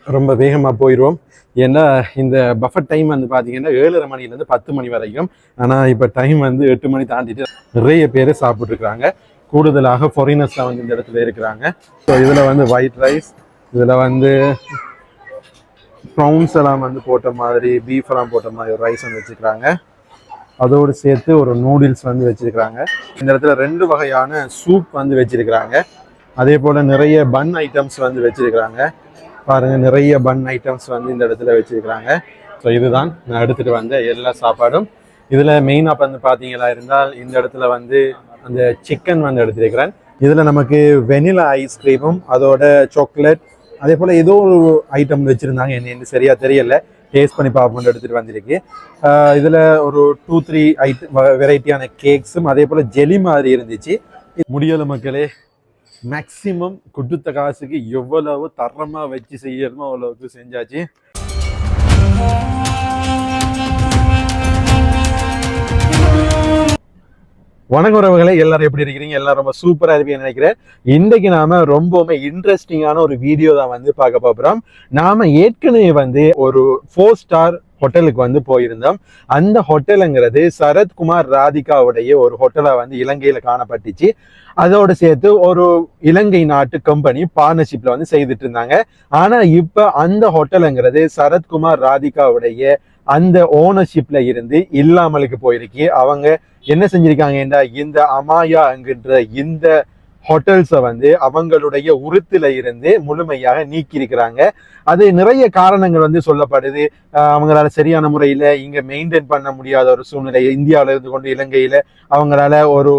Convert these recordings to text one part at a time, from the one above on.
ரொம்ப வேகமாக போயிடுவோம். ஏன்னா இந்த பஃபர் டைம் வந்து பார்த்தீங்கன்னா 7:30 மணிலேருந்து 10 மணி வரைக்கும். ஆனால் இப்போ டைம் வந்து 8 மணி தாண்டிட்டு நிறைய பேர் சாப்பிட்ருக்குறாங்க. கூடுதலாக ஃபாரினர்ஸ்லாம் வந்து இந்த இடத்துல இருக்கிறாங்க. ஸோ இதில் வந்து ஒயிட் ரைஸ், இதில் வந்து ப்ரௌன்ஸ் எல்லாம் வந்து போட்ட மாதிரி, பீஃப் எல்லாம் போட்ட மாதிரி ஒரு ரைஸ் வந்து வச்சுக்கிறாங்க. அதோடு சேர்த்து ஒரு நூடுல்ஸ் வந்து வச்சுருக்கிறாங்க. இந்த இடத்துல 2 வகையான சூப் வந்து வச்சுருக்கிறாங்க. அதே போல் நிறைய பன் ஐட்டம்ஸ் வந்து வச்சுருக்கிறாங்க. பாருங்கள், நிறைய பன் ஐட்டம்ஸ் வந்து இந்த இடத்துல வச்சுருக்கிறாங்க. ஸோ இதுதான் நான் எடுத்துகிட்டு வந்த எல்லா சாப்பாடும். இதில் மெயினாக வந்து பார்த்தீங்களா இருந்தால் இந்த இடத்துல வந்து அந்த சிக்கன் வந்து எடுத்துருக்கிறேன். இதில் நமக்கு வெனிலா ஐஸ்கிரீமும் அதோட சாக்லேட் அதே போல் ஏதோ ஒரு ஐட்டம் வச்சுருந்தாங்க. என்ன சரியாக தெரியலை, டேஸ்ட் பண்ணி பார்ப்போம்னு எடுத்துகிட்டு வந்திருக்கு. இதில் ஒரு 2-3 வெரைட்டியான கேக்ஸும் அதே போல் ஜெலி மாதிரி இருந்துச்சு. முடியலை மக்களே, மேக்சிமம் கொடுத்த காசுக்கு எவ்வளவு தரமாக வச்சு செய்யணுமோ அவ்வளவுக்கு செஞ்சாச்சு. வணக்கம் உறவுகளே, எல்லாரும் எப்படி இருக்கிறீங்க? எல்லாரும் ரொம்ப சூப்பராக இருப்பீங்கன்னு நினைக்கிறேன். இன்றைக்கு நாம ரொம்பவுமே இன்ட்ரெஸ்டிங்கான ஒரு வீடியோ தான் வந்து பார்க்க போகிறோம். நாம ஏற்கனவே வந்து ஒரு 4 ஸ்டார் ஹோட்டலுக்கு வந்து போயிருந்தோம். அந்த ஹோட்டலுங்கிறது சரத்குமார் ராதிகாவுடைய ஒரு ஹோட்டலா வந்து இலங்கையில காணப்பட்டுச்சு. அதோடு சேர்த்து ஒரு இலங்கை நாட்டு கம்பெனி பார்ட்னர்ஷிப்ல வந்து செய்துட்டு இருந்தாங்க. ஆனா இப்ப அந்த ஹோட்டலுங்கிறது சரத்குமார் ராதிகாவுடைய அந்த ஓனர்ஷிப்ல இருந்து இல்லாமலுக்கு போயிருக்கு. அவங்க என்ன செஞ்சிருக்காங்கன்னா, இந்த அமாயா என்கின்ற இந்த ஹோட்டல்ஸை வந்து அவங்களுடைய உருத்துல இருந்து முழுமையாக நீக்கி இருக்கிறாங்க. அது நிறைய காரணங்கள் வந்து சொல்லப்படுது. அவங்களால சரியான முறையில இங்க மெயின்டைன் பண்ண முடியாத ஒரு சூழ்நிலை, இந்தியாவில இருந்து கொண்டு இலங்கையில அவங்களால ஒரு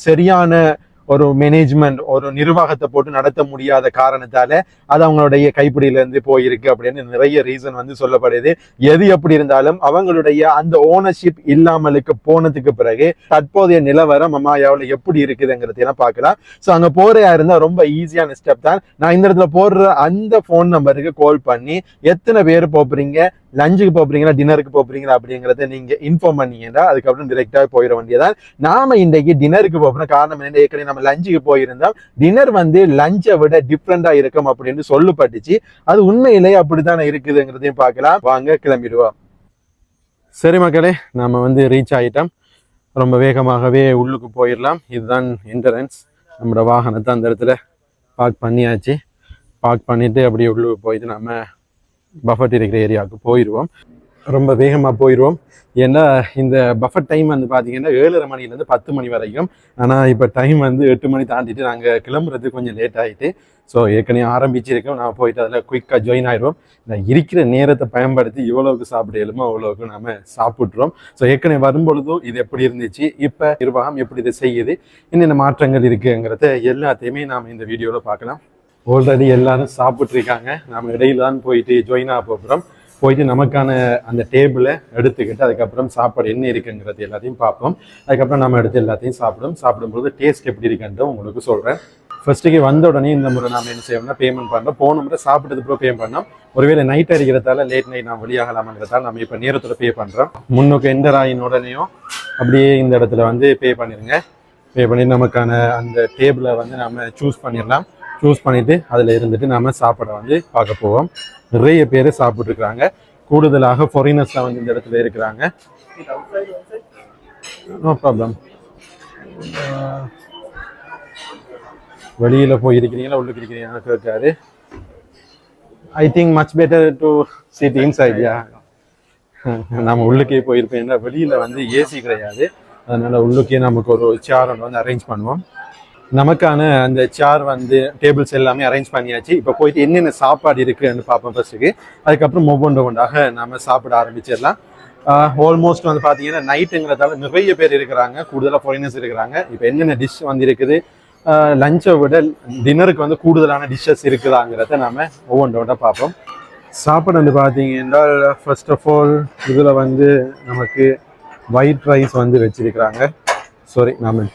சரியான ஒரு மேனேஜ்மெண்ட், ஒரு நிர்வாகத்தை போட்டு நடத்த முடியாத காரணத்தால அது அவங்களுடைய கைப்பிடியிலேருந்து போயிருக்கு அப்படின்னு நிறைய ரீசன் வந்து சொல்லப்படுது. எது எப்படி இருந்தாலும் அவங்களுடைய அந்த ஓனர்ஷிப் இல்லாமலுக்கு போனதுக்கு பிறகு தற்போதைய நிலவரம் அமாயாவில் எப்படி இருக்குதுங்கிறதெல்லாம் பார்க்கலாம். ஸோ அங்கே போறையா இருந்தால் ரொம்ப ஈஸியான ஸ்டெப் தான். நான் இந்த இடத்துல போடுற அந்த ஃபோன் நம்பருக்கு கால் பண்ணி எத்தனை பேர் போறீங்க, லஞ்சுக்கு போறீங்களா, டின்னருக்கு போறீங்களா அப்படிங்கிறத நீங்க இன்ஃபார்ம் பண்ணீங்கன்னா அதுக்கப்புறம் டிரெக்டாக போயிட வேண்டியதான். நாம இன்றைக்கு டின்னருக்கு போகிறோம். காரணம் என்ன, ஏற்கனவே நம்ம லஞ்சுக்கு போயிருந்தோம். டின்னர் வந்து லஞ்சை விட டிஃப்ரெண்டா இருக்கும் அப்படின்னு சொல்லப்பட்டுச்சு. அது உண்மையிலேயே அப்படித்தானே இருக்குதுங்கிறதையும் பார்க்கலாம். வாங்க கிளம்பிடுவோம். சரி மக்களே, நாம வந்து ரீச் ஆகிட்டோம். ரொம்ப வேகமாகவே உள்ளுக்கு போயிடலாம். இதுதான் என்ட்ரன்ஸ். நம்மளோட வாகனத்தை அந்த இடத்துல பார்க் பண்ணியாச்சு. பார்க் பண்ணிட்டு அப்படியே உள்ளுக்கு போயிட்டு நம்ம பஃபட் இருக்கிற ஏரியாவுக்கு போயிடுவோம். ரொம்ப வேகமாக போயிடுவோம். ஏன்னா இந்த பஃபர் டைம் வந்து பார்த்தீங்கன்னா 7:30 மணிலேருந்து 10 மணி வரைக்கும். ஆனால் இப்போ டைம் வந்து 8 மணி தாண்டிட்டு நாங்கள் கிளம்புறதுக்கு கொஞ்சம் லேட் ஆகிட்டு. ஸோ ஏற்கனவே ஆரம்பிச்சிருக்கோம். நான் போயிட்டு அதில் குயிக்காக ஜாயின் ஆகிடுவோம். நான் இருக்கிற நேரத்தை பயன்படுத்தி எவ்வளோவுக்கு சாப்பிட இயலுமோ அவ்வளோவுக்கு நம்ம சாப்பிட்றோம். ஸோ ஏற்கனவே வரும்பொழுதும் இது எப்படி இருந்துச்சு, இப்போ நிர்வாகம் எப்படி இதை செய்யுது, என்னென்ன மாற்றங்கள் இருக்குங்கிறத எல்லாத்தையுமே நாம் இந்த வீடியோவில் பார்க்கலாம். ஆல்ரெடி எல்லாரும் சாப்பிட்ருக்காங்க. நம்ம இடையில தான் போயிட்டு ஜாயின் ஆக போகிறோம். போயிட்டு நமக்கான அந்த டேபிளை எடுத்துக்கிட்டு அதுக்கப்புறம் சாப்பாடு என்ன இருக்குங்கிறது எல்லாத்தையும் பார்ப்போம். அதுக்கப்புறம் நம்ம எடுத்து எல்லாத்தையும் சாப்பிடும்போது டேஸ்ட் எப்படி இருக்குன்ற உங்களுக்கு சொல்கிறேன். ஃபர்ஸ்ட்டுக்கு வந்த உடனே இந்த முறை நாம் என்ன செய்யணும்னா பேமெண்ட் பண்ணுறோம். போன முறை சாப்பிட்டதுக்கு பே பண்ணோம். ஒருவேளை நைட் அடிக்கிறதால லேட் நைட் நான் வெளியாகலாமாங்கிறதால நம்ம இப்போ நேரத்தில் பே பண்ணுறோம். முன்னுக்கு என்டர் ஆகின உடனேயும் அப்படியே இந்த இடத்துல வந்து பே பண்ணிடுங்க. பே பண்ணி நமக்கான அந்த டேபிளை வந்து நம்ம சூஸ் பண்ணிடலாம். சூஸ் பண்ணிவிட்டு அதில் இருந்துட்டு நம்ம சாப்பாடை வந்து பார்க்க போவோம். நிறைய பேர் சாப்பிட்ருக்குறாங்க. கூடுதலாக ஃபாரினர்ஸ்லாம் வந்து இந்த இடத்துல இருக்கிறாங்க. No problem. வெளியில் போய் இருக்கிறீங்களா உள்ளுக்கு இருக்கிறீங்களா கேட்காரு. I think much better to sit inside. Yeah, நம்ம உள்ளுக்கே போயிருப்போம். ஏன்னா வெளியில் வந்து ஏசி கிடையாது. அதனால் உள்ளுக்கே நமக்கு ஒரு சேர் வந்து அரேஞ்ச் பண்ணுவோம். நமக்கான அந்த சேர் வந்து டேபிள்ஸ் எல்லாமே அரேஞ்ச் பண்ணியாச்சு. இப்போ போயிட்டு என்னென்ன சாப்பாடு இருக்குன்னு பார்ப்போம் ஃபர்ஸ்ட்டுக்கு. அதுக்கப்புறம் ஒவ்வொன்றாக நம்ம சாப்பிட ஆரம்பிச்சிடலாம். ஆல்மோஸ்ட் வந்து பார்த்தீங்கன்னா நைட்டுங்கிறதால நிறைய பேர் இருக்கிறாங்க. கூடுதலாக ஃபாரினர்ஸ் இருக்கிறாங்க. இப்போ என்னென்ன டிஷ் வந்து இருக்குது, லஞ்சை விட டின்னருக்கு வந்து கூடுதலான டிஷ்ஷஸ் இருக்குதாங்கிறத நம்ம ஒவ்வொன்றோட பார்ப்போம். சாப்பாடு வந்து பார்த்தீங்கன்னா ஃபர்ஸ்ட் ஆஃப் ஆல் இதில் வந்து நமக்கு ஒயிட் ரைஸ் வந்து வச்சிருக்கிறாங்க. சாரி, நாம்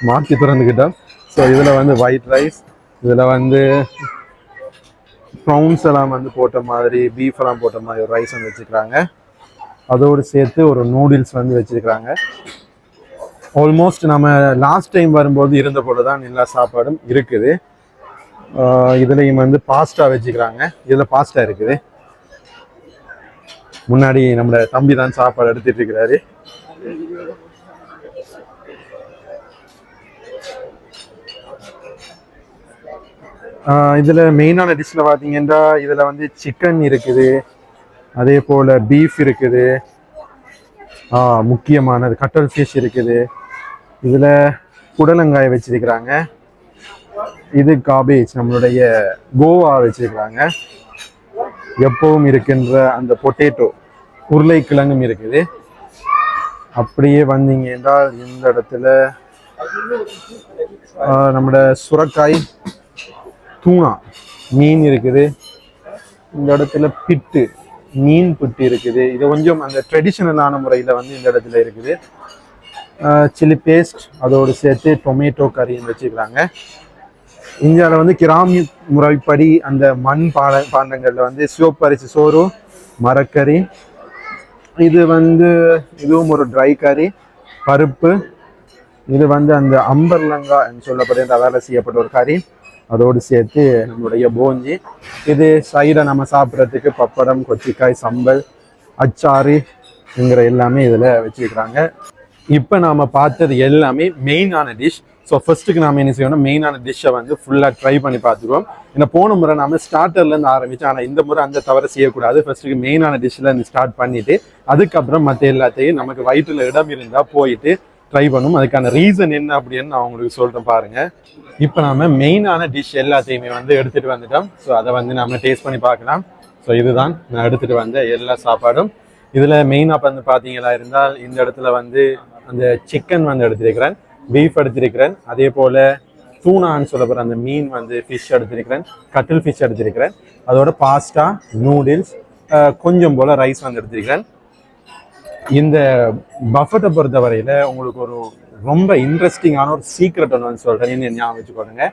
மாற்றி திறந்துக்கிட்டோம். ஸோ இதில் வந்து ஒயிட் ரைஸ், இதில் வந்து ப்ரௌன்ஸ் எல்லாம் வந்து போட்ட மாதிரி, பீஃப் எல்லாம் போட்ட மாதிரி ஒரு ரைஸ் வந்து வச்சுருக்கிறாங்க. அதோடு சேர்த்து ஒரு நூடுல்ஸ் வந்து வச்சுருக்கிறாங்க. ஆல்மோஸ்ட் நம்ம லாஸ்ட் டைம் வரும்போது இருந்த போல தான் எல்லா சாப்பாடும் இருக்குது. இதுலேயும் வந்து பாஸ்டா வச்சுக்கிறாங்க. இதில் பாஸ்டா இருக்குது. முன்னாடி நம்ம தம்பி தான் சாப்பாடு எடுத்துட்டு இருக்கிறாரு. இதில் மெயினான டிஷ்ஷில் பார்த்தீங்கன்னா இதில் வந்து சிக்கன் இருக்குது, அதே போல் பீஃப் இருக்குது, முக்கியமானது கட்டல் ஃபிஷ் இருக்குது, இதில் புடலங்காய் வச்சிருக்கிறாங்க, இது காபேஜ் நம்மளுடைய கோவா வச்சிருக்கிறாங்க, எப்பவும் இருக்கின்ற அந்த பொட்டேட்டோ உருளைக்கிழங்கும் இருக்குது. அப்படியே வந்தீங்க என்றால் இந்த இடத்துல நம்மளோட சுரக்காய், தூணா மீன் இருக்குது. இந்த இடத்துல பிட்டு மீன் பிட்டு இருக்குது. இது கொஞ்சம் அந்த ட்ரெடிஷ்னலான முறையில் வந்து இந்த இடத்துல இருக்குது. சில்லி பேஸ்ட் அதோடு சேர்த்து டொமேட்டோ கறின்னு வச்சுக்கிறாங்க. இந்தியாவில் வந்து கிராமிய முறைப்படி அந்த மண் பாண்டங்களில் வந்து சிவப்பரிசி சோறு, மரக்கறி, இது வந்து இதுவும் ஒரு ட்ரை கறி, பருப்பு, இது வந்து அந்த அம்பர்லங்கான்னு சொல்லப்படுகிற வேலை செய்யப்பட்ட ஒரு கறி, அதோடு சேர்த்து நம்மளுடைய போஞ்சி, இது சைடை நம்ம சாப்பிட்றதுக்கு பப்படம், கொச்சிக்காய், சம்பல், அச்சாறுங்கிற எல்லாமே இதில் வச்சுருக்கிறாங்க. இப்போ நாம் பார்த்தது எல்லாமே மெயினான டிஷ். ஸோ ஃபர்ஸ்ட்டுக்கு நாம் என்ன செய்யணும், மெயினான டிஷ்ஷை வந்து ஃபுல்லாக ட்ரை பண்ணி பார்த்துருவோம். ஏன்னா போன முறை நம்ம ஸ்டார்டர்லேருந்து ஆரம்பித்தோம், ஆனால் இந்த முறை அந்த தவிர செய்யக்கூடாது. ஃபர்ஸ்ட்டுக்கு மெயினான டிஷ்ஷில் இருந்து ஸ்டார்ட் பண்ணிவிட்டு அதுக்கப்புறம் மற்ற எல்லாத்தையும் நமக்கு வயிற்றில் இடம் இருந்தால் போயிட்டு ட்ரை பண்ணும். அதுக்கான ரீசன் என்ன அப்படின்னு நான் உங்களுக்கு சொல்கிறேன் பாருங்கள். இப்போ நம்ம மெயினான டிஷ் எல்லாத்தையுமே வந்து எடுத்துகிட்டு வந்துட்டோம். ஸோ அதை வந்து நம்ம டேஸ்ட் பண்ணி பார்க்கலாம். ஸோ இதுதான் நான் எடுத்துகிட்டு வந்த எல்லா சாப்பாடும். இதில் மெயினாக வந்து பார்த்தீங்களா இருந்தால் இந்த இடத்துல வந்து அந்த சிக்கன் வந்து எடுத்திருக்கிறேன், பீஃப் எடுத்திருக்கிறேன், அதே போல் தூணான்னு சொல்லப்படுற அந்த மீன் வந்து ஃபிஷ் எடுத்திருக்கிறேன், கட்டில் ஃபிஷ் எடுத்திருக்கிறேன், அதோட பாஸ்டா, நூடுல்ஸ், கொஞ்சம் போல் ரைஸ் வந்து எடுத்திருக்கிறேன். இந்த பஃபெட்டை பொறுத்த வரையில் உங்களுக்கு ஒரு ரொம்ப இன்ட்ரெஸ்டிங்கான ஒரு சீக்ரெட் ஒன்று வந்து சொல்கிறேன், என்ன ஞாபகம் வச்சுக்கோங்க.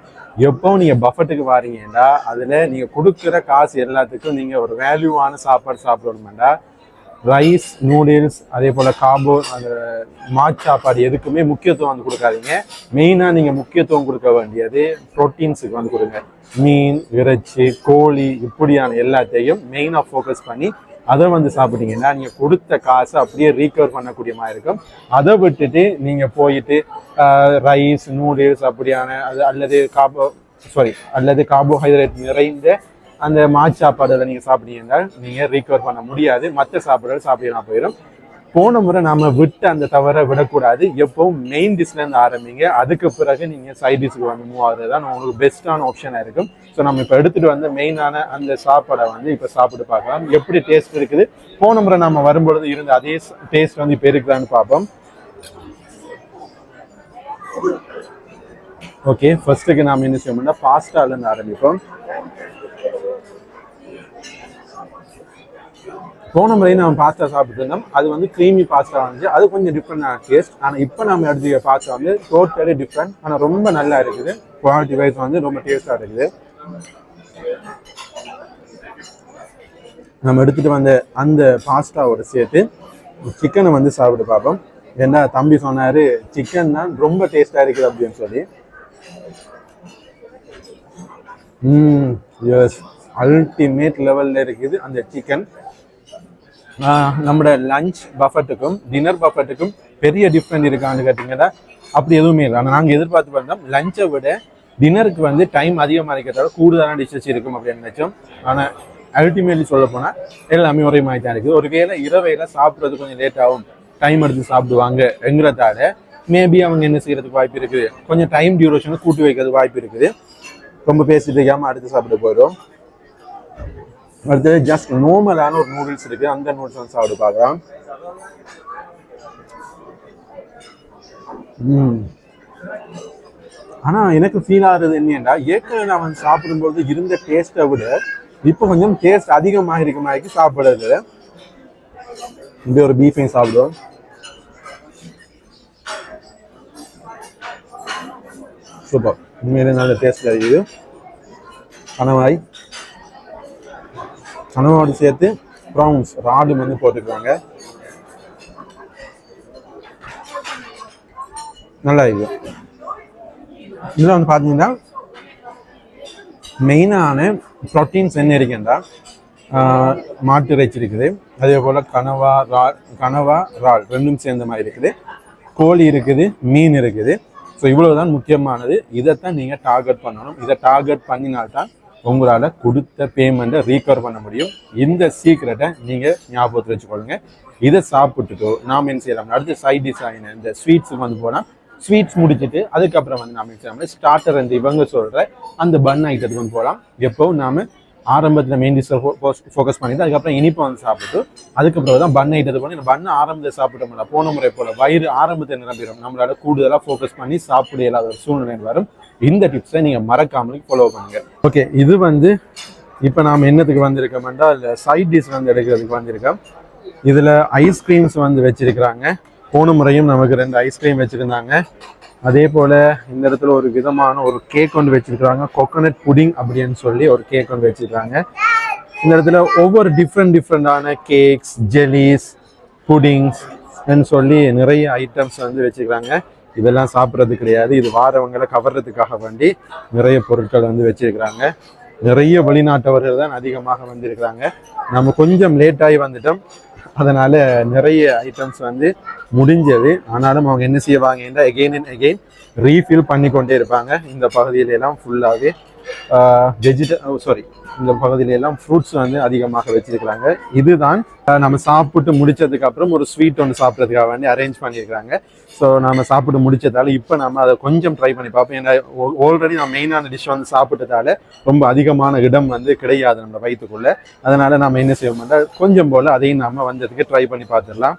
எப்போ நீங்கள் பஃபெட்டுக்கு வாரீங்கன்னா அதில் நீங்கள் கொடுக்குற காசு எல்லாத்துக்கும் நீங்கள் ஒரு வேல்யூவான சாப்பாடு சாப்பிடணுமெண்டா ரைஸ், நூடுல்ஸ், அதே போல் கார்போ, அந்த மாட்டு சாப்பாடு எதுக்குமே முக்கியத்துவம் வந்து கொடுக்காதீங்க. மெயினாக நீங்கள் முக்கியத்துவம் கொடுக்க வேண்டியது ப்ரோட்டீன்ஸுக்கு வந்து கொடுங்க. மீன், இறைச்சி, கோழி இப்படியான எல்லாத்தையும் மெயினாக ஃபோக்கஸ் பண்ணி அதை வந்து சாப்பிட்டீங்கன்னா நீங்கள் கொடுத்த காசை அப்படியே ரீகவர் பண்ணக்கூடிய மாதிரி இருக்கும். அதை விட்டுட்டு நீங்கள் போயிட்டு ரைஸ், நூடுல்ஸ் அப்படியான அது அல்லது கார்போஹைட்ரேட் நிறைந்த அந்த மாட்டு சாப்பாடுல நீங்கள் சாப்பிட்டீங்கன்னா நீங்கள் ரீகவர் பண்ண முடியாது. மற்ற சாப்பாடுகள் சாப்பிடலாம் போயிடும். போன முறை நாம் விட்டு அந்த தவறை விடக்கூடாது. எப்பவும் மெயின் டிஷ்லேருந்து ஆரம்பிங்க, அதுக்கு பிறகு நீங்கள் சைட் டிஷ்க்கு வந்து மூவ் ஆகுறது தான் உங்களுக்கு பெஸ்ட்டான ஆப்ஷனாக இருக்கும். ஸோ நம்ம இப்போ எடுத்துகிட்டு வந்து மெயினான அந்த சாப்பாடை வந்து இப்போ சாப்பிட்டு பார்க்கலாம், எப்படி டேஸ்ட் இருக்குது. போன முறை நம்ம வரும்பொழுது இருந்த அதே டேஸ்ட் வந்து இப்போ இருக்குதான்னு பார்ப்போம். ஓகே, ஃபர்ஸ்ட்டுக்கு நாம் என்ன செய்யணும்னா பாஸ்டாலேருந்து ஆரம்பிப்போம். போன முறையும் நம்ம பாஸ்தா சாப்பிட்டு இருந்தோம், அது வந்து க்ரீமி பாஸ்தா வந்துச்சு, அது கொஞ்சம் டிஃப்ரெண்டான டேஸ்ட். ஆனால் இப்போ நம்ம எடுத்துக்கிற பாஸ்தா வந்து டோட்டலி டிஃப்ரெண்ட், ஆனால் ரொம்ப நல்லா இருக்குது. குவாலிட்டி வைஸ் வந்து ரொம்ப டேஸ்டாக இருக்குது. நம்ம எடுத்துகிட்டு வந்த அந்த பாஸ்தாவோட சேர்த்து சிக்கனை வந்து சாப்பிட்டு பார்ப்போம். ஏன்னா தம்பி சொன்னார் சிக்கன் தான் ரொம்ப டேஸ்டாக இருக்குது அப்படின்னு சொல்லி. எஸ், அல்டிமேட் லெவலில் இருக்குது அந்த சிக்கன். நம்மளோட லஞ்ச் பஃபெட்டுக்கும் டின்னர் பஃபெட்டுக்கும் பெரிய டிஃப்ரெண்ட் இருக்கான்னு கேட்டிங்கன்னா அப்படி எதுவுமே இல்லை. ஆனால் நாங்கள் எதிர்பார்த்து பார்த்தோம் லஞ்சை விட டின்னருக்கு வந்து டைம் அதிகமாக இருக்கிறதால கூடுதலான டிஷ்ஷஸ் இருக்கும் அப்படின்னு நினச்சோம். ஆனால் அல்டிமேட்லி சொல்ல போனால் எல்லாமே ஒரே மாதிரி தான் இருக்குது. ஒரு வேளை இரவையில் சாப்பிட்றது கொஞ்சம் லேட் ஆகும், டைம் எடுத்து சாப்பிடுவாங்க என்கிறதால மேபி அவங்க என்ன செய்கிறதுக்கு வாய்ப்பு இருக்குது, கொஞ்சம் டைம் டியூரேஷனை கூட்டி வைக்கிறது வாய்ப்பு இருக்குது. ரொம்ப பேசிட்டு இருக்காமல் அடுத்து சாப்பிட போயிடும். அடுத்தது ஜஸ்ட் நார்மலான ஒரு நூடுல்ஸ் இருக்கு, அந்த நூடுல்ஸ் வந்து சாப்பிட்டு பார்க்கலாம். ஆனா எனக்கு ஃபீல் ஆகுறது என்னன்னா ஏற்கனவே நான் வந்து சாப்பிடும்போது இருந்த டேஸ்ட்டை விட இப்போ கொஞ்சம் டேஸ்ட் அதிகமாக இருக்க மாதிரி சாப்பிடுறது. இப்படி ஒரு பீஃபையும் சாப்பிடுவோம். சூப்பர், உண்மையிலே நல்ல டேஸ்ட் இருக்குது. கனவாடு சேர்த்து ப்ரான்ஸ் ராடு வந்து போட்டுக்கிறாங்க, நல்லா இருக்கு. இதில் வந்து பார்த்தீங்கன்னா மெயினான ப்ரோட்டீன்ஸ் என்ன இருக்குன்னா மாட்டு இறைச்சி இருக்குது, அதே போல் கனவா இறால் ரெண்டும் சேர்ந்த மாதிரி இருக்குது, கோழி இருக்குது, மீன் இருக்குது. ஸோ இவ்வளவுதான் முக்கியமானது. இதைத்தான் நீங்கள் டார்கெட் பண்ணணும். இதை டார்கெட் பண்ணினால்தான் உங்களால் கொடுத்த பேமெண்ட்டை ரீகவர் பண்ண முடியும். இந்த சீக்ரெட்டை நீங்கள் ஞாபகத்தில் வச்சுக்கொள்ளுங்க. இதை சாப்பிட்டுட்டோ நாம் என்ன செய்யலாம், அடுத்து சைட் டிஷ் ஆகின இந்த ஸ்வீட்ஸுக்கு வந்து போனால் ஸ்வீட்ஸ் முடிச்சுட்டு அதுக்கப்புறம் வந்து நாம் என்ன செய்யலாம், ஸ்டார்டர் அந்த இவங்க சொல்கிற அந்த பன் ஐட்டத்துக்கு வந்து போகலாம். எப்போவும் நாம் ஆரம்பத்தில் மெயின் டிஷ்ஷை ஃபோக்கஸ் பண்ணிட்டு அதுக்கப்புறம் இனிப்பை வந்து சாப்பிட்டு அதுக்கப்புறம் தான் பன் ஐட்டத்துக்கு போனால் இந்த பண்ணை ஆரம்பத்தில் சாப்பிட்டோம்ல போன முறை போல் வயிறு ஆரம்பத்தை நிரம்பிடும். நம்மளால கூடுதலாக ஃபோக்கஸ் பண்ணி சாப்பிட இல்லாத ஒரு சூழ்நிலை வரும். இந்த டிப்ஸை நீங்கள் மறக்காமலே ஃபாலோ பண்ணுங்கள். ஓகே, இது வந்து இப்போ நாம் என்னத்துக்கு வந்திருக்கோம்னா இல்லை சைட் டிஷ் வந்து எடுக்கிறதுக்கு வந்திருக்கோம். இதில் ஐஸ்கிரீம்ஸ் வந்து வச்சிருக்கிறாங்க. போன முறையும் நமக்கு 2 ஐஸ்கிரீம் வச்சுருந்தாங்க. அதே போல் இந்த இடத்துல ஒரு விதமான ஒரு கேக் ஒன்று வச்சுருக்காங்க, கோகோனட் புடிங் அப்படின்னு சொல்லி ஒரு கேக் ஒன்று வச்சுருக்காங்க. இந்த இடத்துல ஒவ்வொரு டிஃப்ரெண்டான கேக்ஸ், ஜெலிஸ், புடிங்ஸ் சொல்லி நிறைய ஐட்டம்ஸ் வந்து வச்சுருக்காங்க. இதெல்லாம் சாப்பிட்றது கிடையாது, இது வாரவங்களை கவர்றதுக்காக வேண்டி நிறைய பொருட்கள் வந்து வச்சுருக்கிறாங்க. நிறைய வெளிநாட்டவர்கள் தான் அதிகமாக வந்திருக்கிறாங்க. நம்ம கொஞ்சம் லேட்டாகி வந்துட்டோம், அதனால நிறைய ஐட்டம்ஸ் வந்து முடிஞ்சது. ஆனாலும் அவங்க என்ன செய்வாங்கன்னா எகெயின் அண்ட் எகெயின் ரீஃபில் பண்ணி கொண்டே இருப்பாங்க. இந்த பகுதியில எல்லாம் ஃபுல்லாகவே இந்த பகுதியில எல்லாம் ஃப்ரூட்ஸ் வந்து அதிகமாக வச்சிருக்கிறாங்க. இதுதான் நம்ம சாப்பிட்டு முடிச்சதுக்கு அப்புறம் ஒரு ஸ்வீட் ஒன்று சாப்பிட்றதுக்காக வேண்டி அரேஞ்ச் பண்ணியிருக்கிறாங்க. ஸோ நம்ம சாப்பிட்டு முடிச்சதால இப்போ நம்ம அதை கொஞ்சம் ட்ரை பண்ணி பார்ப்போம். ஏன்னா ஆல்ரெடி நம்ம மெயினான டிஷ் வந்து சாப்பிட்டதால ரொம்ப அதிகமான இடம் வந்து கிடையாது நம்ம வயிற்றுக்குள்ள. அதனால நம்ம என்ன செய்வோம்னா கொஞ்சம் போல் அதையும் நம்ம வந்ததுக்கு ட்ரை பண்ணி பார்த்துடலாம்.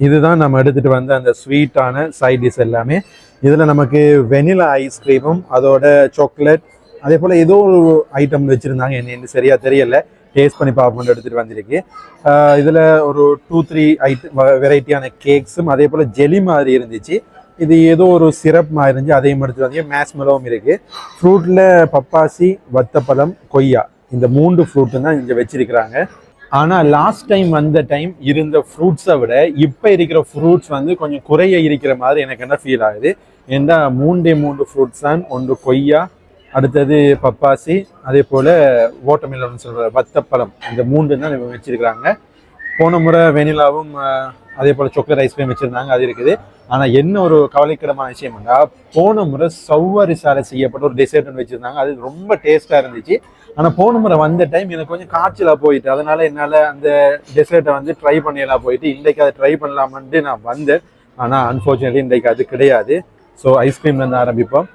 இதுதான் நம்ம எடுத்துகிட்டு வந்த அந்த ஸ்வீட்டான சைட் டிஷ் எல்லாமே. இதில் நமக்கு வெனிலா ஐஸ்கிரீமும் அதோட சாக்லேட் அதே போல் ஏதோ ஒரு ஐட்டம் வச்சுருந்தாங்க, என்ன சரியாக தெரியல, டேஸ்ட் பண்ணி பார்ப்போம்னு எடுத்துகிட்டு வந்திருக்கு. இதில் ஒரு 2-3 வெரைட்டியான கேக்ஸும் அதே போல் ஜெலி மாதிரி இருந்துச்சு. இது ஏதோ ஒரு சிரப் மாதிரி இருந்துச்சு, அதையும் எடுத்துகிட்டு வந்து மேஸ்மெலோவும் இருக்குது. ஃப்ரூட்டில் பப்பாசி, வத்தப்பழம், கொய்யா இந்த 3 ஃப்ரூட்டு தான் இங்கே வச்சிருக்கிறாங்க. ஆனால் லாஸ்ட் டைம் வந்த டைம் இருந்த ஃப்ரூட்ஸை விட இப்போ இருக்கிற ஃப்ரூட்ஸ் வந்து கொஞ்சம் குறைய இருக்கிற மாதிரி எனக்கு என்ன ஃபீல் ஆகுது. ஏன்னா 3 ஃப்ரூட்ஸ் தான், ஒன்று கொய்யா, அடுத்தது பப்பாசி, அதே போல் வாட்டர்மெலன் சொல்கிற வத்தப்பழம், இந்த 3 தான் வச்சிருக்கிறாங்க. போன முறை வெனிலாவும் அதே போல் சாக்லேட் ஐஸ்கிரீம் வச்சுருந்தாங்க, அது இருக்குது. ஆனால் என்ன ஒரு கவலைக்கிடமான விஷயம்னா போன முறை சவ்வரிசால செய்யப்பட்ட ஒரு டெசர்ட் ஒன்று வச்சுருந்தாங்க, அது ரொம்ப டேஸ்ட்டாக இருந்துச்சு. ஆனால் போன முறை வந்த டைம் எனக்கு கொஞ்சம் காய்ச்சலாக போயிட்டு அதனால என்னால் அந்த டெசர்ட்டை வந்து ட்ரை பண்ணியெல்லாம் போயிட்டு இன்றைக்கு அதை ட்ரை பண்ணலாமான்ட்டு நான் வந்தேன். ஆனால் அன்ஃபார்ச்சுனேட்லி இன்றைக்கு அது கிடையாது. ஸோ ஐஸ்கிரீம்லேருந்து ஆரம்பிப்போம்.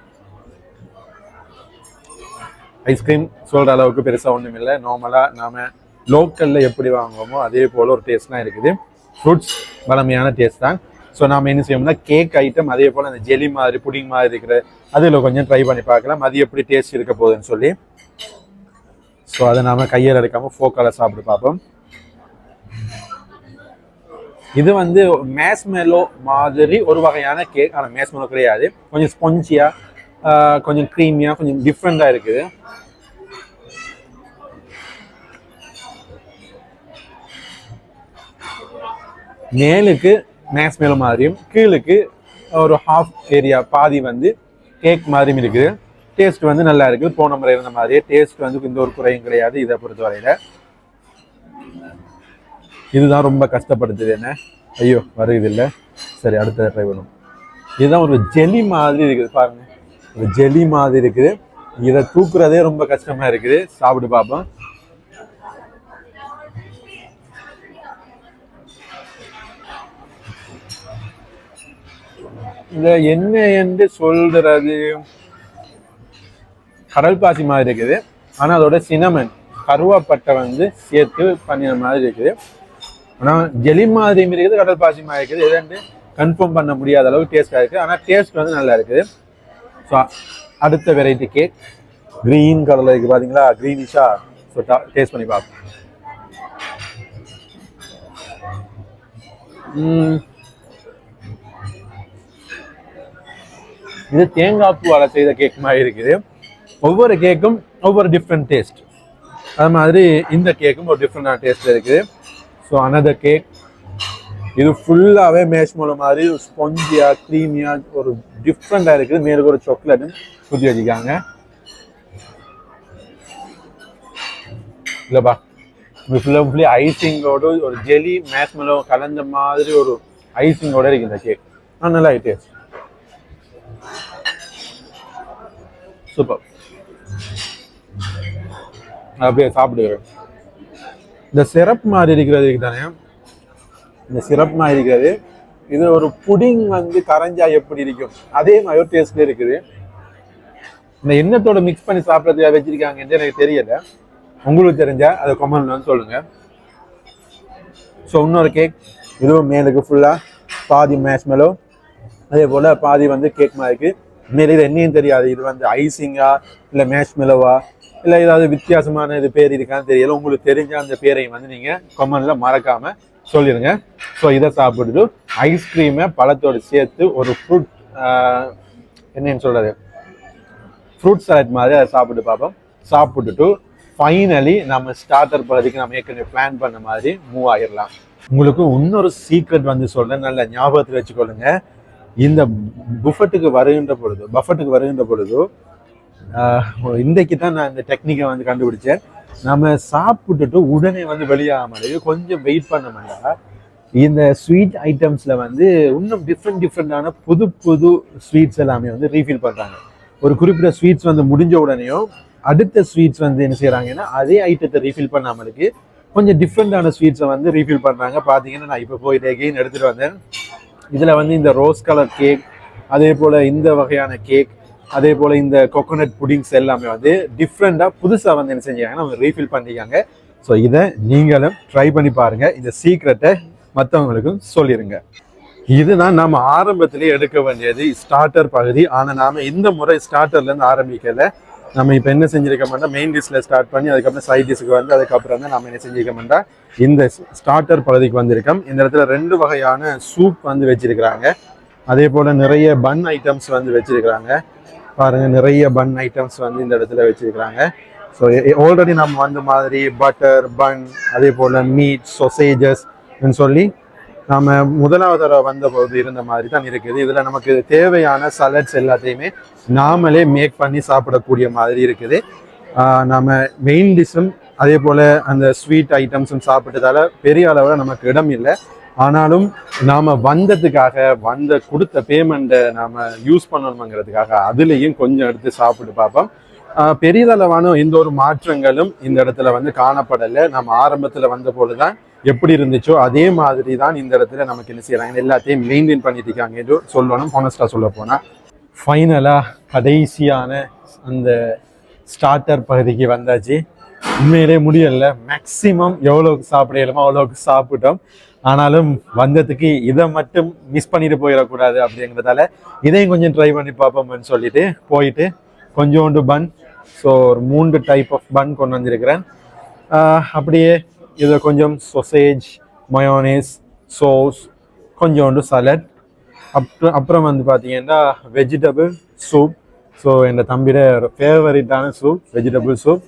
ஐஸ்கிரீம் சொல்கிற அளவுக்கு பெருசாக ஒன்றும் இல்லை. நார்மலாக நாம் லோக்கலில் எப்படி வாங்குவோமோ அதே போல் ஒரு டேஸ்ட் தான் இருக்குது. ஃப்ரூட்ஸ் வளமையான டேஸ்ட் தான். ஸோ நாம் என்ன செய்வோம்னா கேக் ஐட்டம் அதே போல் அந்த ஜெலி மாதிரி புடிங் மாதிரி இருக்கிற அதில் கொஞ்சம் ட்ரை பண்ணி பார்க்கலாம், அது எப்படி டேஸ்ட் இருக்க போகுதுன்னு சொல்லி. ஸோ அதை நாம் கையில் எடுக்காமல் ஃபோக்கால் சாப்பிட்டு பார்ப்போம். இது வந்து மேஸ்மெலோ மாதிரி ஒரு வகையான கேக், ஆனால் மேஸ்மெலோ கிடையாது, கொஞ்சம் ஸ்பாஞ்சியாக கொஞ்சம் க்ரீமியாக கொஞ்சம் டிஃப்ரெண்ட்டாக இருக்குது. மேலுக்கு மேஸ்மெலோ மாதிரியும் கீழுக்கு ஒரு ஹாஃப் ஏரியா பாதி வந்து கேக் மாதிரியும் இருக்குது. டேஸ்ட் வந்து நல்லா இருக்குது. போன முறை இருந்த மாதிரியே டேஸ்ட் வந்து இந்த ஒரு குறையும் கிடையாது இதை பொறுத்தவரையில். இதுதான் ரொம்ப கஷ்டப்படுத்துது என்ன, ஐயோ வருது இல்லை. சரி, அடுத்த ட்ரை பண்ணும். இதுதான் ஒரு ஜெலி மாதிரி இருக்குது பாருங்க, ஒரு ஜெலி மாதிரி இருக்குது. இதை தூக்குறதே ரொம்ப கஷ்டமா இருக்குது. சாப்பிட்டு பார்ப்போம். இந்த என்ன என்று சொல்றது, கடல் பாசி மாதிரி இருக்குது. ஆனால் அதோட சினமன் கருவாப்பட்டை வந்து சேர்த்து பண்ணின மாதிரி இருக்குது. ஆனால் ஜெலி மாதிரி இருக்குது, கடல் பாசி மாதிரி இருக்குது. எதுன்னு கன்ஃபார்ம் பண்ண முடியாத அளவுக்கு டேஸ்டாக இருக்குது. ஆனால் டேஸ்ட் வந்து நல்லா இருக்குது. ஸோ அடுத்த வெரைட்டி கேக் க்ரீன் கலரில் இருக்குது பார்த்தீங்களா, க்ரீனிஷா. ஸோ டேஸ்ட் பண்ணி பார்ப்போம். இது தேங்காய் பூவால் செய்த கேக் மாதிரி இருக்குது. ஒவ்வொரு கேக்கும் ஒவ்வொரு டிஃப்ரெண்ட் டேஸ்ட். அது மாதிரி இந்த கேக்கும் ஒரு டிஃப்ரெண்டான டேஸ்ட் இருக்குது. ஸோ அனதர் கேக், இது ஃபுல்லாகவே மேஷ்மெலோ மாதிரி ஸ்பாஞ்சியாக க்ரீமியாக ஒரு டிஃப்ரெண்டாக இருக்குது. மேலுக்கு ஒரு சாக்லேட்டும் சுற்றி வச்சுக்காங்க. இல்லைப்பா, ஃபுல்லி ஐசிங்கோட ஒரு ஜெலி மேஷ்மெலோ கலந்த மாதிரி ஒரு ஐசிங்கோட இருக்கு இந்த கேக். நல்லா ஆயிட்டு சூப்பர். அப்படியே சாப்பிடுவேன். இந்த சிரப் மாதிரி இருக்கிறது தானே, இந்த சிரப் மாதிரி இருக்கிறது, இது ஒரு புடிங் வந்து கரைஞ்சா எப்படி இருக்கும் அதே மாதிரி ஒரு டேஸ்ட்ல இருக்குது. இந்த எண்ணத்தோட மிக்ஸ் பண்ணி சாப்பிட்றதுக்காக வச்சிருக்காங்கன்னு எனக்கு தெரியல. உங்களுக்கு தெரிஞ்சா அதை கமெண்ட்ல வந்து சொல்லுங்க. ஸோ இன்னொரு கேக், இதுவும் மேலுக்கு ஃபுல்லாக பாதி மேஷ்மெலோ, அதே போல் பாதி வந்து கேக் மாதிரி இருக்குது. மேலே இது என்னையும் தெரியாது, இது வந்து ஐசிங்கா இல்லை மேஷ்மெலோவா இல்லை ஏதாவது வித்தியாசமான இது பேர் இருக்கான்னு தெரியல. உங்களுக்கு தெரிஞ்ச அந்த பேரையும் வந்து நீங்கள் கமெண்ட்ல மறக்காமல் சொல்லிடுங்க. ஸோ இதை சாப்பிட்டுட்டு ஐஸ்கிரீமை பழத்தோடு சேர்த்து ஒரு ஃப்ரூட் என்னன்னு சொல்கிறது ஃப்ரூட் சலாட் மாதிரி அதை சாப்பிட்டு பார்ப்போம். சாப்பிட்டுட்டு ஃபைனலி நம்ம ஸ்டார்டர் பகுதிக்கு நம்ம ஏற்கனவே பிளான் பண்ண மாதிரி மூவ் ஆகிடலாம். உங்களுக்கு இன்னொரு சீக்ரெட் வந்து சொல்கிறேன், நல்ல ஞாபகத்தில் வச்சுக்கொள்ளுங்க. இந்த பஃபெட்டுக்கு வருகின்ற பொழுது இன்றைக்கு தான் நான் இந்த டெக்னிக்கை வந்து கண்டுபிடிச்சேன். நம்ம சாப்பிட்டுட்டு உடனே வந்து வெளியாகாமலே கொஞ்சம் வெயிட் பண்ண மாட்டா இந்த ஸ்வீட் ஐட்டம்ஸில் வந்து இன்னும் டிஃப்ரெண்டான புது ஸ்வீட்ஸ் எல்லாமே வந்து ரீஃபில் பண்ணுறாங்க. ஒரு குறிப்பிட்ட ஸ்வீட்ஸ் வந்து முடிஞ்ச உடனேயும் அடுத்த ஸ்வீட்ஸ் வந்து என்ன செய்கிறாங்கன்னா அதே ஐட்டத்தை ரீஃபில் பண்ணாமலுக்கு கொஞ்சம் டிஃப்ரெண்டான ஸ்வீட்ஸை வந்து ரீஃபில் பண்ணுறாங்க. பார்த்தீங்கன்னா நான் இப்போ போயிட்டு எகெயின் எடுத்துகிட்டு வந்தேன். இதில் வந்து இந்த ரோஸ் கலர் கேக், அதே போல் இந்த வகையான கேக், அதே போல் இந்த கோகோனட் புடிங்ஸ் எல்லாமே வந்து டிஃப்ரெண்ட்டாக புதுசாக வந்து என்ன செஞ்சாங்கன்னா அவங்க ரீஃபில் பண்ணிக்காங்க. ஸோ இதை நீங்களும் ட்ரை பண்ணி பாருங்கள். இந்த சீக்ரெட்டை மற்றவங்களுக்கும் சொல்லிடுங்க. இதுதான் நம்ம ஆரம்பத்திலேயே எடுக்க வேண்டியது ஸ்டார்டர் பகுதி. ஆனால் நாம் இந்த முறை ஸ்டார்டர்லேருந்து ஆரம்பிக்கலை. நம்ம இப்போ என்ன செஞ்சிருக்கோம்னா மெயின் டிஷ்ல ஸ்டார்ட் பண்ணி அதுக்கப்புறம் சைட் டிஷ்க்கு வந்து அதுக்கப்புறம் தான் நம்ம என்ன செஞ்சிருக்கோம்னா இந்த ஸ்டார்டர் பகுதிக்கு வந்திருக்கோம். இந்த இடத்துல 2 வகையான சூப் வந்து வச்சிருக்கிறாங்க. அதே போல் நிறைய பன் ஐட்டம்ஸ் வந்து வச்சிருக்கிறாங்க. பாருங்க, நிறைய பன் ஐட்டம்ஸ் வந்து இந்த இடத்துல வச்சிருக்கிறாங்க. ஸோ ஆல்ரெடி நம்ம வந்த மாதிரி பட்டர் பன், அதே போல் மீட் சொசேஜஸ் சொல்லி நம்ம முதலாவது தடவை வந்த போது இருந்த மாதிரி தான் இருக்குது. இதில் நமக்கு தேவையான சலட்ஸ் எல்லாத்தையுமே நாமளே மேக் பண்ணி சாப்பிடக்கூடிய மாதிரி இருக்குது. நம்ம மெயின் டிஷ்ஷும் அதே போல் அந்த ஸ்வீட் ஐட்டம்ஸும் சாப்பிட்டதால பெரிய அளவில் நமக்கு இடம் இல்லை. ஆனாலும் நாம் வந்ததுக்காக கொடுத்த பேமெண்ட்டை நாம் யூஸ் பண்ணணுங்கிறதுக்காக அதுலேயும் கொஞ்சம் எடுத்து சாப்பிட்டு பார்ப்போம். பெரியதளவான எந்த ஒரு மாற்றங்களும் இந்த இடத்துல வந்து காணப்படலை. நம்ம ஆரம்பத்தில் வந்த போது தான் எப்படி இருந்துச்சோ அதே மாதிரி தான் இந்த இடத்துல நமக்கு என்ன செய்யறாங்க, எல்லாத்தையும் மெயின்டைன் பண்ணிட்டு இருக்காங்க என்று சொல்லணும். ஹானஸ்டா சொல்ல போனா ஃபைனலா கடைசியான அந்த ஸ்டார்டர் பகுதிக்கு வந்தாச்சு. உண்மையிலே முடியல, மேக்சிமம் எவ்வளவுக்கு சாப்பிடலாமோ அவ்வளவுக்கு சாப்பிட்டோம். ஆனாலும் வந்ததுக்கு இதை மட்டும் மிஸ் பண்ணிட்டு போயிடக்கூடாது அப்படிங்கிறதால இதையும் கொஞ்சம் ட்ரை பண்ணி பார்ப்போம்னு சொல்லிட்டு போயிட்டு கொஞ்சோண்டு பன், ஸோ ஒரு 3 டைப் ஆஃப் பன் கொண்டு வந்திருக்கிறேன். அப்படியே இதில் கொஞ்சம் சொசேஜ், மயோனேஸ், சோஸ், கொஞ்சோண்டு சலட், அப்புறம் வந்து பார்த்தீங்கன்னா வெஜிடபிள் சூப். ஸோ என் தம்பியோட ஃபேவரட்டான சூப், வெஜிடபிள் சூப்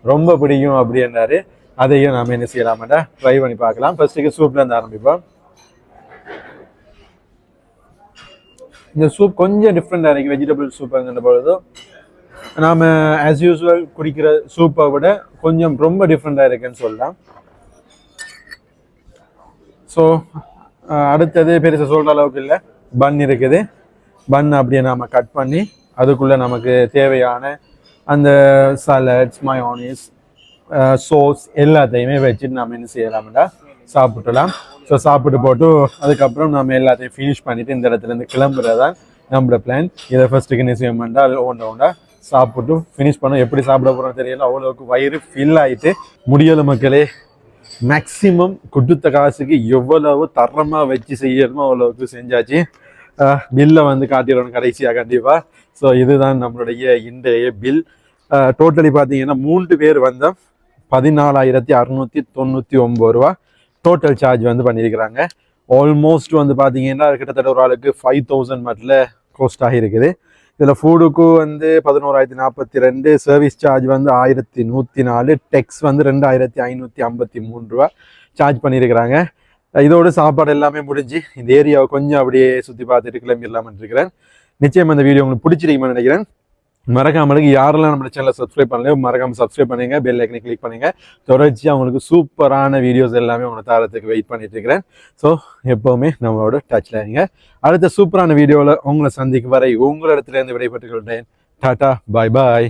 ரொம்ப பிடிக்கும் அப்படின்னாரு. அதையும் நாம் என்ன செய்யலாமாட்டா ட்ரை பண்ணி பார்க்கலாம். ஃபர்ஸ்ட்டுக்கு சூப்லேருந்து ஆரம்பிப்போம். இந்த சூப் கொஞ்சம் டிஃப்ரெண்டாக இருக்குது. வெஜிடபிள் சூப்புங்கிற பொழுது நாம் ஆஸ் யூஸ்வல் குடிக்கிற சூப்பை விட கொஞ்சம் ரொம்ப டிஃப்ரெண்டாக இருக்குன்னு சொல்லலாம். ஸோ அடுத்தது பெருசாக சொல்கிற அளவுக்கு இல்லை, பன் இருக்குது. பன் அப்படியே நாம் கட் பண்ணி அதுக்குள்ளே நமக்கு தேவையான அந்த சலட்ஸ், மயோனீஸ், சோஸ் எல்லாத்தையுமே வச்சுட்டு நம்ம என்ன செய்யலாம்டா சாப்பிட்டுலாம். ஸோ சாப்பிட்டு போட்டு அதுக்கப்புறம் நம்ம எல்லாத்தையும் ஃபினிஷ் பண்ணிவிட்டு இந்த இடத்துலேருந்து கிளம்புறதான் நம்மளோட பிளான். இதை ஃபர்ஸ்ட்டுக்கு என்ன செய்ய மாட்டா ஒன்றா சாப்பிட்டு ஃபினிஷ் பண்ணோம். எப்படி சாப்பிட போகிறோம் தெரியல, அவ்வளோக்கு வயிறு ஃபில் ஆகிட்டு முடியலை மக்களே. மேக்சிமம் கொடுத்த காசுக்கு எவ்வளவு தரமாக வச்சு செய்யணுமோ அவ்வளோவுக்கு செஞ்சாச்சு. பில்லை வந்து காட்டிடணும் கடைசியாக கண்டிப்பாக. ஸோ இதுதான் நம்மளுடைய இன்றைய பில். டோட்டலி பார்த்தீங்கன்னா 3 பேர் வந்தால் 14,699 ரூபா டோட்டல் சார்ஜ் வந்து பண்ணியிருக்கிறாங்க. ஆல்மோஸ்ட் வந்து பார்த்தீங்கன்னா கிட்டத்தட்ட ஒரு ஆளுக்கு 5,000 மட்டும் கோஸ்ட் ஆகியிருக்குது. இதில் ஃபுட்டுக்கு வந்து 11,042, சர்வீஸ் சார்ஜ் வந்து 1,104, டெக்ஸ் வந்து 2,553 ரூபா சார்ஜ் பண்ணியிருக்கிறாங்க. இதோடு சாப்பாடு எல்லாமே முடிஞ்சு இந்த ஏரியாவை கொஞ்சம் அப்படியே சுற்றி பார்த்துட்டு கிளம்பிடலாம்னு இருக்கிறேன். நிச்சயம் அந்த வீடியோ உங்களுக்கு பிடிச்சிருக்குன்னு நினைக்கிறேன். மறக்காமலுக்கு யாரெல்லாம் நம்ம சேனலை சப்ஸ்கிரைப் பண்ணலையோ மறக்காம சப்ஸ்கிரைப் பண்ணுங்க, பெல் ஐக்கனை கிளிக் பண்ணுங்க. தொடர்ச்சி அவங்களுக்கு சூப்பரான வீடியோஸ் எல்லாமே உங்களை தாரத்துக்கு வெயிட் பண்ணிட்டு இருக்கிறேன். ஸோ எப்போவுமே நம்மளோட டச்சில் இருங்க. அடுத்த சூப்பரான வீடியோவில் உங்களை சந்திக்கும் வரை உங்களிடத்துல இருந்து விடைபெற்றுக் கொள்கிறேன். டாடா, பாய் பாய்.